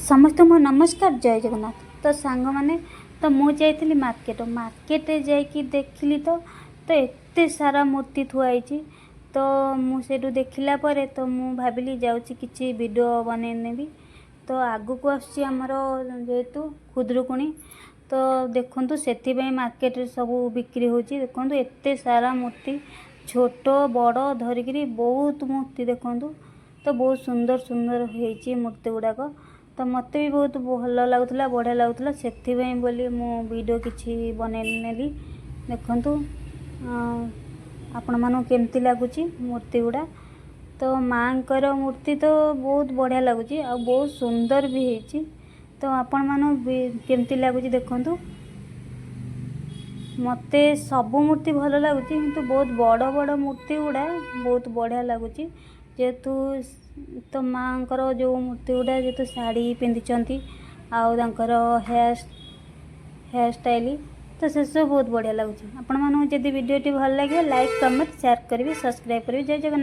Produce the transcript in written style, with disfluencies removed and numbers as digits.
समस्त मो नमस्कार जय जगन्नाथ। तो सांग मैंने तो मुझे मार्केट जाकि देखिली तो एते सारा मूर्ति थुआई। तो मुझे देखला परे तो मु भाविली जाऊँगी किसी वीडियो बनैनेबी। तो आगु को आमर जेहेतु खुदरुकुणी तो देखु से मार्केट सब बिक्री होची। देखु एते सारा मूर्ति छोट बड़ धरिकी बहुत मूर्ति देखु। तो बहुत सुंदर सुंदर होती मूर्ति गुड़ाक। तो मत भी बहुत भल लगुला बढ़िया लगुला से बोली मु वीडियो किसी बनैली। देखु आपण मानू केमती लगुच मूर्ति गुड़ा। तो माँकर मूर्ति तो बहुत बढ़िया लगुच आ बहुत सुंदर भी होती। तो आपण मानू केमती लगुच देखु। मते सब मूर्ति भल लगुच किंतु बहुत बड़ बड़ मूर्ति गुड़ा बहुत बढ़िया लगुच। जेहेतु तो माँकर जो मूर्ति गुड़ा जेहेतु शाढ़ी पिंधि आर हेयर स्टाइल तो से सब बहुत बढ़िया लगुच। आपण मानू जदि वीडियो भल लगे लाइक कमेंट शेयर करेंगे सब्सक्राइब करेंगे। जय जगन्नाथ।